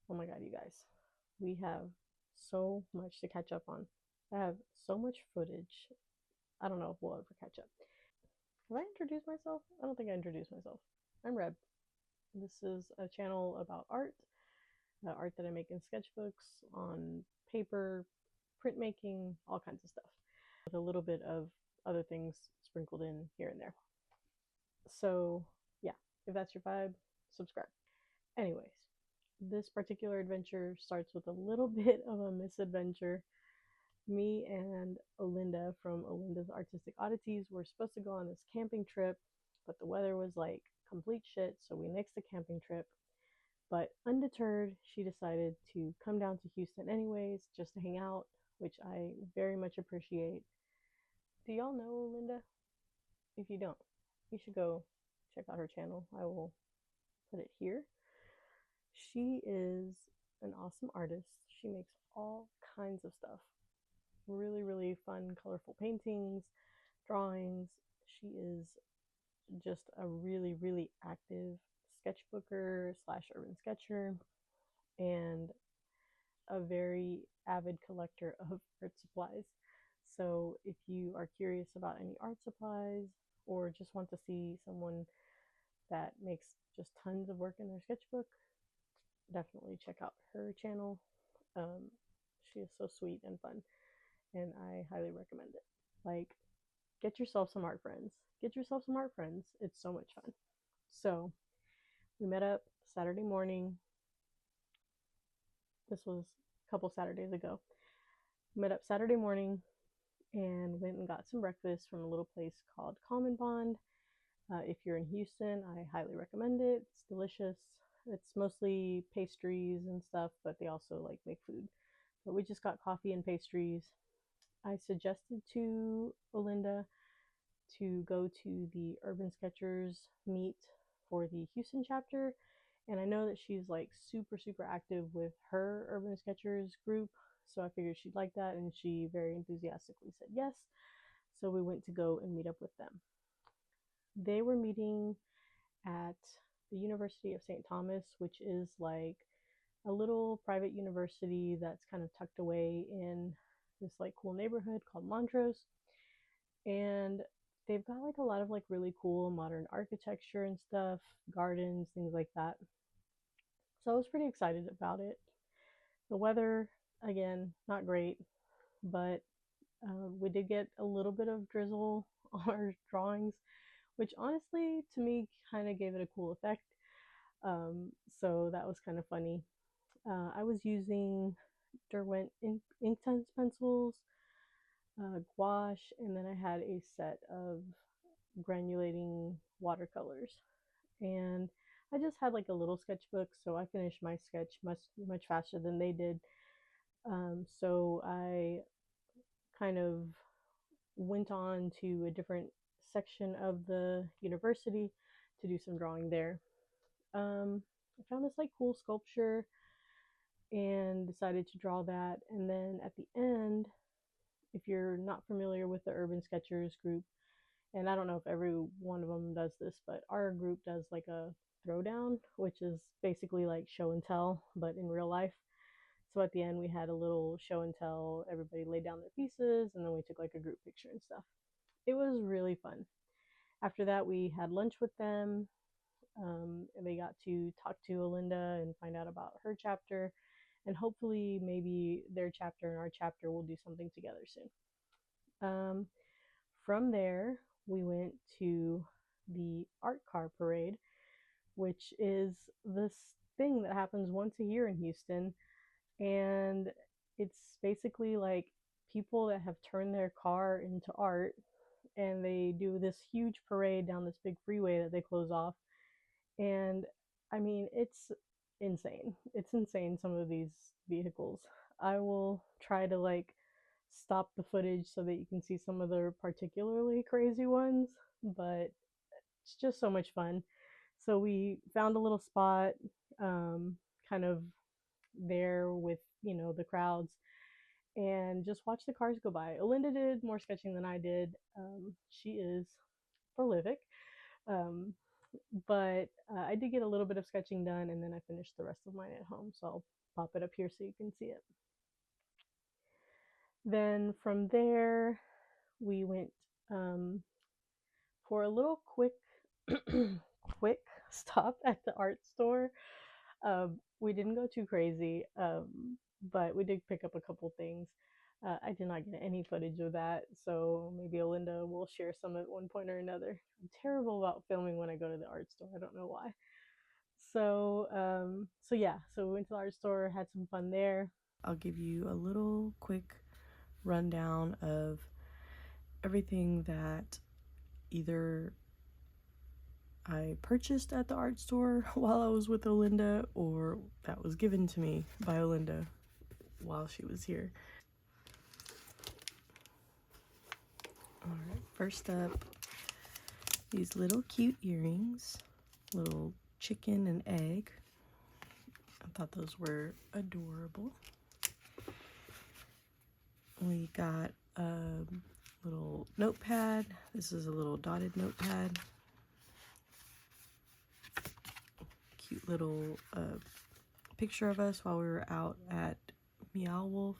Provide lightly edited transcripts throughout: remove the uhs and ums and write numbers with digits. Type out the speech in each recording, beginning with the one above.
Oh my God, you guys. We have so much to catch up on. I have so much footage. I don't know if we'll ever catch up. Have I introduced myself? I don't think I introduced myself. I'm Reb. This is a channel about art, art that I make in sketchbooks, on paper, printmaking, all kinds of stuff, with a little bit of other things sprinkled in here and there. So, yeah, if that's your vibe, subscribe. Anyways, this particular adventure starts with a little bit of a misadventure. Me and Olinda from Olinda's Artistic Oddities were supposed to go on this camping trip, but the weather was like complete shit, so we nixed the camping trip. But undeterred, she decided to come down to Houston anyways, just to hang out, which I very much appreciate. Do y'all know Olinda? If you don't, you should go check out her channel. I will put it here. She is an awesome artist. She makes all kinds of stuff. Really, really fun, colorful paintings, drawings. She is just a really, really active sketchbooker slash urban sketcher and a very avid collector of art supplies. So if you are curious about any art supplies or just want to see someone that makes just tons of work in their sketchbook, definitely check out her channel. Um, she is so sweet and fun, and I highly recommend it. Like, get yourself some art friends. Get yourself some art friends. It's so much fun. So we met up Saturday morning. This was a couple Saturdays ago. We met up Saturday morning and went and got some breakfast from a little place called Common Bond. If you're in Houston, I highly recommend it. It's delicious. It's mostly pastries and stuff, but they also like make food. But we just got coffee and pastries. I suggested to Olinda to go to the Urban Sketchers meet for the Houston chapter. And I know that she's like super, super active with her Urban Sketchers group. So I figured she'd like that. And she very enthusiastically said yes. So we went to go and meet up with them. They were meeting at the University of St. Thomas, which is like a little private university that's kind of tucked away in this like cool neighborhood called Montrose. And they've got like a lot of like really cool modern architecture and stuff, gardens, things like that. So I was pretty excited about it. The weather, again, not great, but we did get a little bit of drizzle on our drawings, which honestly to me kind of gave it a cool effect. So that was kind of funny. I was using Derwent Inktense pencils, gouache, and then I had a set of granulating watercolors. And I just had like a little sketchbook, so I finished my sketch much faster than they did. So I kind of went on to a different section of the university to do some drawing there. I found this like cool sculpture and decided to draw that. And then at the end, if you're not familiar with the Urban Sketchers group, and I don't know if every one of them does this, but our group does like a throwdown, which is basically like show and tell, but in real life. So at the end, we had a little show and tell. Everybody laid down their pieces, and then we took like a group picture and stuff. It was really fun. After that, we had lunch with them, and they got to talk to Olinda and find out about her chapter. And hopefully, maybe their chapter and our chapter will do something together soon. Um, from there, we went to the art car parade, which is this thing that happens once a year in Houston. And it's basically like people that have turned their car into art, and they do this huge parade down this big freeway that they close off. And I mean, it's insane. It's insane, some of these vehicles. I will try to like stop the footage so that you can see some of the particularly crazy ones, but it's just so much fun. So we found a little spot, kind of there with, the crowds, and just watch the cars go by. Olinda did more sketching than I did. She is prolific. Um, but I did get a little bit of sketching done, and then I finished the rest of mine at home. So I'll pop it up here so you can see it. Then from there, we went for a little quick quick stop at the art store. We didn't go too crazy, but we did pick up a couple things. I did not get any footage of that, so maybe Olinda will share some at one point or another. I'm terrible about filming when I go to the art store. I don't know why. So yeah, so we went to the art store, had some fun there. I'll give you a little quick rundown of everything that either I purchased at the art store while I was with Olinda, or that was given to me by Olinda while she was here. Alright, first up, these little cute earrings, little chicken and egg. I thought those were adorable. We got a little notepad. This is a little dotted notepad. Cute little picture of us while we were out at Meow Wolf.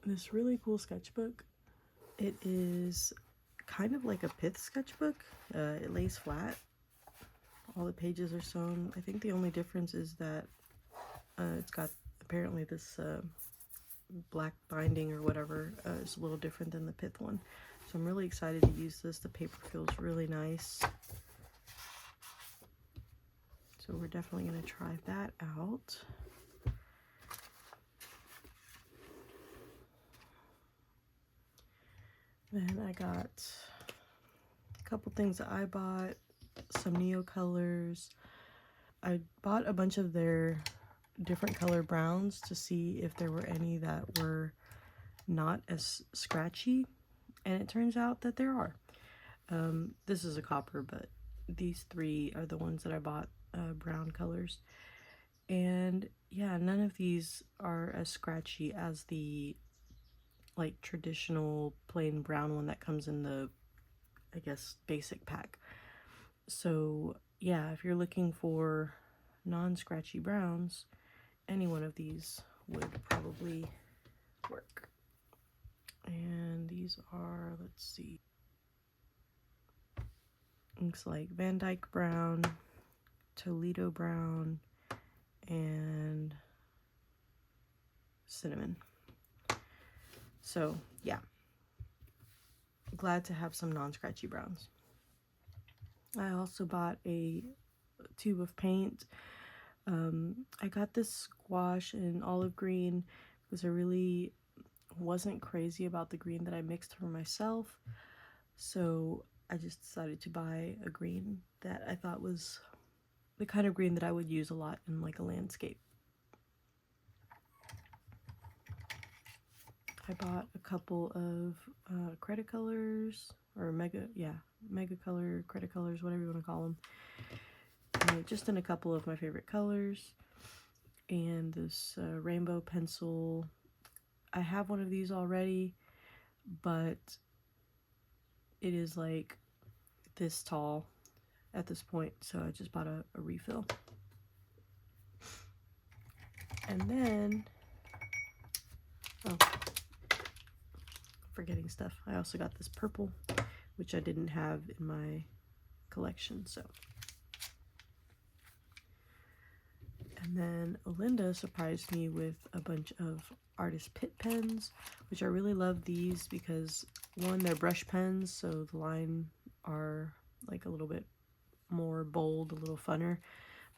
This really cool sketchbook. It is kind of like a pith sketchbook. It lays flat. All the pages are sewn. I think the only difference is that it's got apparently this black binding or whatever is a little different than the pith one. So I'm really excited to use this. The paper feels really nice. So we're definitely going to try that out. Then I got a couple things that I bought. Some Neo colors. I bought a bunch of their different color browns to see if there were any that were not as scratchy, and it turns out that there are. This is a copper, but these three are the ones that I bought, brown colors. And yeah, none of these are as scratchy as the like traditional plain brown one that comes in the, I guess, basic pack. So yeah, if you're looking for non-scratchy browns, any one of these would probably work. And these are, let's see, looks like Van Dyke brown, Toledo brown, and cinnamon. So yeah, glad to have some non-scratchy browns. I also bought a tube of paint. I got this squash in olive green because I really wasn't crazy about the green that I mixed for myself, so I just decided to buy a green that I thought was the kind of green that I would use a lot in like a landscape. I bought a couple of credit colors, or mega color, credit colors, whatever you want to call them, just in a couple of my favorite colors. And this rainbow pencil, I have one of these already, but it is like this tall at this point, so I just bought a refill. And then, oh, forgetting stuff, I also got this purple, which I didn't have in my collection. So, and then Olinda surprised me with a bunch of artist Pitt pens, which I really love these because, one, they're brush pens, so the line are like a little bit more bold, a little funner,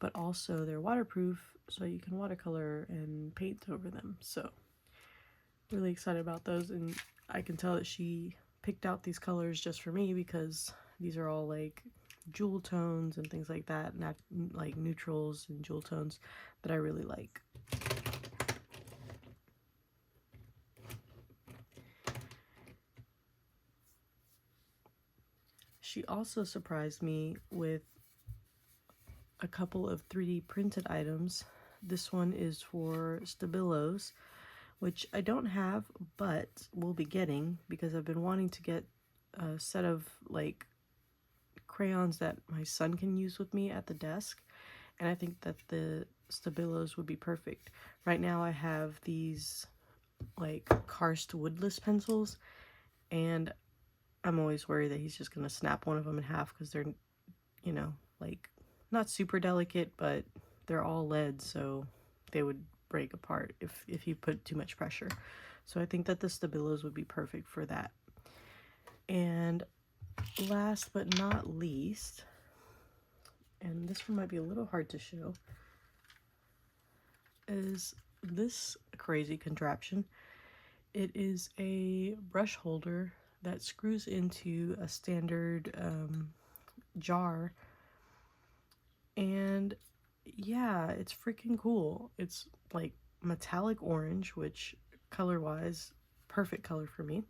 but also they're waterproof, so you can watercolor and paint over them. So really excited about those, and I can tell that she picked out these colors just for me because these are all like jewel tones and things like that, not like neutrals and jewel tones that I really like. She also surprised me with a couple of 3D printed items. This one is for Stabilos, which I don't have, but will be getting because I've been wanting to get a set of like crayons that my son can use with me at the desk, and I think that the Stabilos would be perfect. Right now I have these like karst woodless pencils, and I'm always worried that he's just gonna snap one of them in half because they're, you know, like not super delicate, but they're all lead, so they would break apart if you put too much pressure. So I think that the Stabilos would be perfect for that. And last but not least, and this one might be a little hard to show, is this crazy contraption. It is a brush holder that screws into a standard jar, and yeah, it's freaking cool. It's like metallic orange, which color wise, perfect color for me.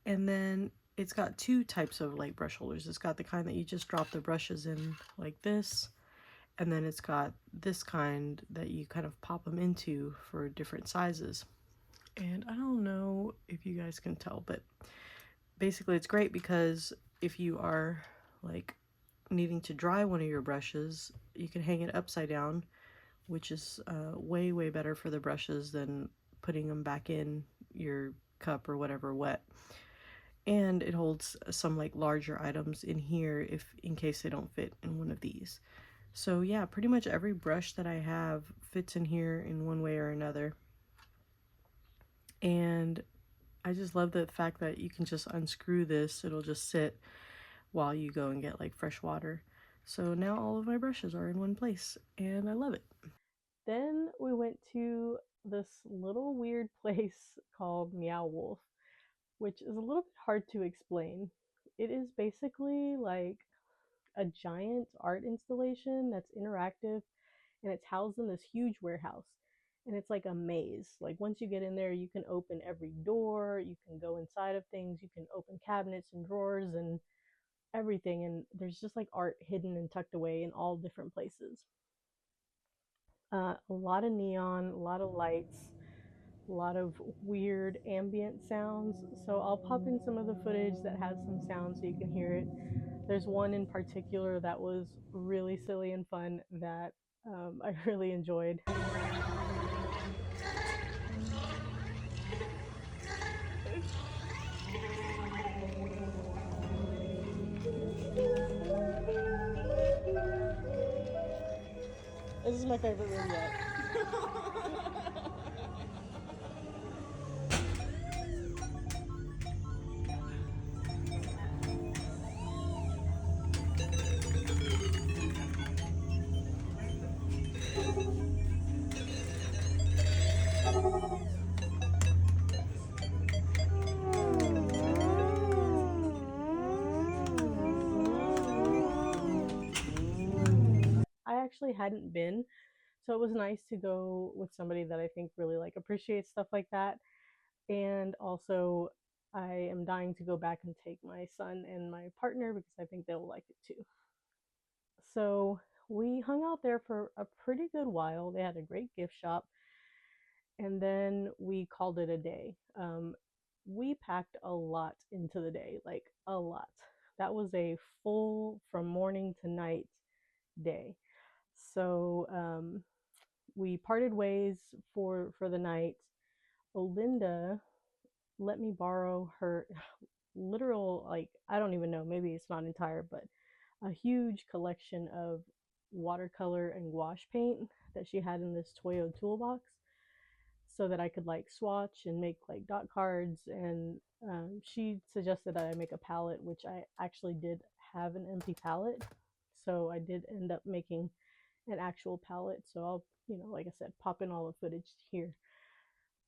And then it's got two types of like brush holders. It's got the kind that you just drop the brushes in like this, and then it's got this kind that you kind of pop them into for different sizes. And I don't know if you guys can tell, but basically it's great because if you are like needing to dry one of your brushes, you can hang it upside down, which is way better for the brushes than putting them back in your cup or whatever wet. And it holds some like larger items in here if in case they don't fit in one of these. So yeah, pretty much every brush that I have fits in here in one way or another. And I just love the fact that you can just unscrew this. It'll just sit while you go and get like fresh water. So now all of my brushes are in one place and I love it. Then we went to this little weird place called Meow Wolf, which is a little bit hard to explain. It is basically like a giant art installation that's interactive, and it's housed in this huge warehouse. And it's like a maze. Like once you get in there, you can open every door, you can go inside of things, you can open cabinets and drawers and everything. And there's just like art hidden and tucked away in all different places. A lot of neon, a lot of lights, a lot of weird ambient sounds. So I'll pop in some of the footage that has some sound so you can hear it. There's one in particular that was really silly and fun that I really enjoyed. This is my favorite room yet. I actually hadn't been, so it was nice to go with somebody that I think really like appreciates stuff like that. And also, I am dying to go back and take my son and my partner because I think they'll like it too. So we hung out there for a pretty good while. They had a great gift shop, and then we called it a day. We packed a lot into the day, like a lot. That was a full from morning to night day. So we parted ways for the night. Olinda let me borrow her literal, like, I don't even know, maybe it's not entire, but a huge collection of watercolor and gouache paint that she had in this Toyo toolbox so that I could like swatch and make like dot cards. And she suggested that I make a palette, which I actually did have an empty palette. So I did end up making an actual palette. So I'll, like I said, pop in all the footage here.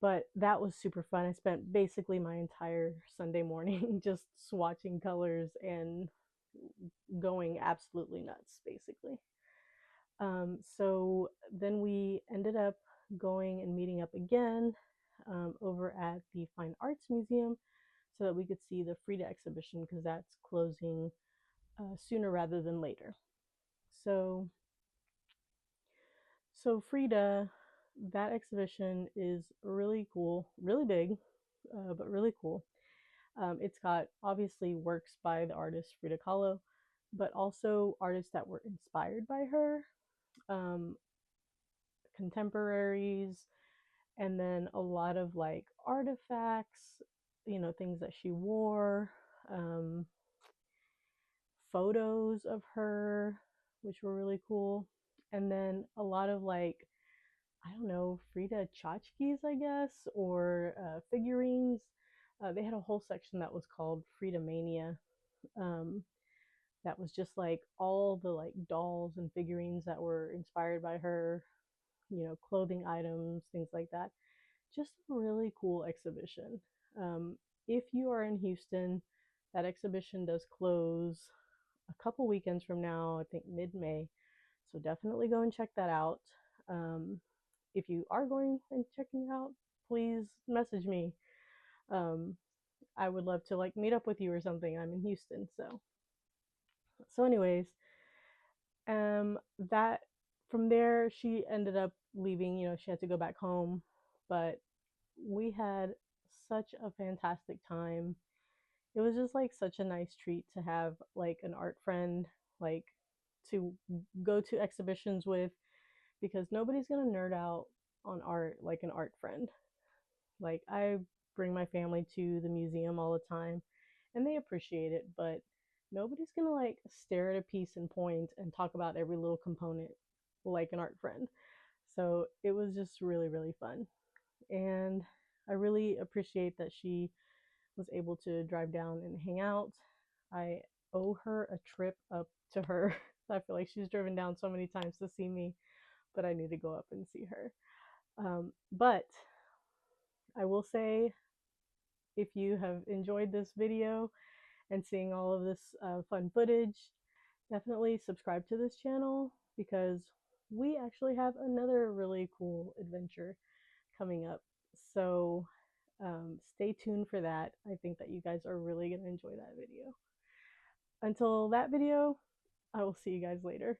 But that was super fun. I spent basically my entire Sunday morning just swatching colors and going absolutely nuts, basically. So then we ended up going and meeting up again over at the Fine Arts Museum so that we could see the Frida exhibition because that's closing sooner rather than later. So, so Frida, that exhibition is really cool, really big, but really cool. It's got obviously works by the artist Frida Kahlo, but also artists that were inspired by her, um, contemporaries, and then a lot of like artifacts, things that she wore, um, photos of her, which were really cool. And then a lot of like, I don't know, Frida tchotchkes, I guess, or figurines. They had a whole section that was called Frida Mania. Um, that was just like all the like dolls and figurines that were inspired by her, clothing items, things like that. Just a really cool exhibition. Um, if you are in Houston, that exhibition does close a couple weekends from now, I think mid May. So definitely go and check that out. Um, if you are going and checking it out, please message me. Um, I would love to like meet up with you or something. I'm in Houston, anyways, that from there she ended up leaving. She had to go back home, but we had such a fantastic time. It was just like such a nice treat to have like an art friend, like to go to exhibitions with, because nobody's gonna nerd out on art like an art friend. Like I bring my family to the museum all the time and they appreciate it, but nobody's gonna like stare at a piece and point and talk about every little component like an art friend. So it was just really, really fun. And I really appreciate that she was able to drive down and hang out. I owe her a trip up to her. I feel like she's driven down so many times to see me, but I need to go up and see her. But I will say, if you have enjoyed this video and seeing all of this fun footage, definitely subscribe to this channel because we actually have another really cool adventure coming up. So stay tuned for that. I think that you guys are really going to enjoy that video. Until that video, I will see you guys later.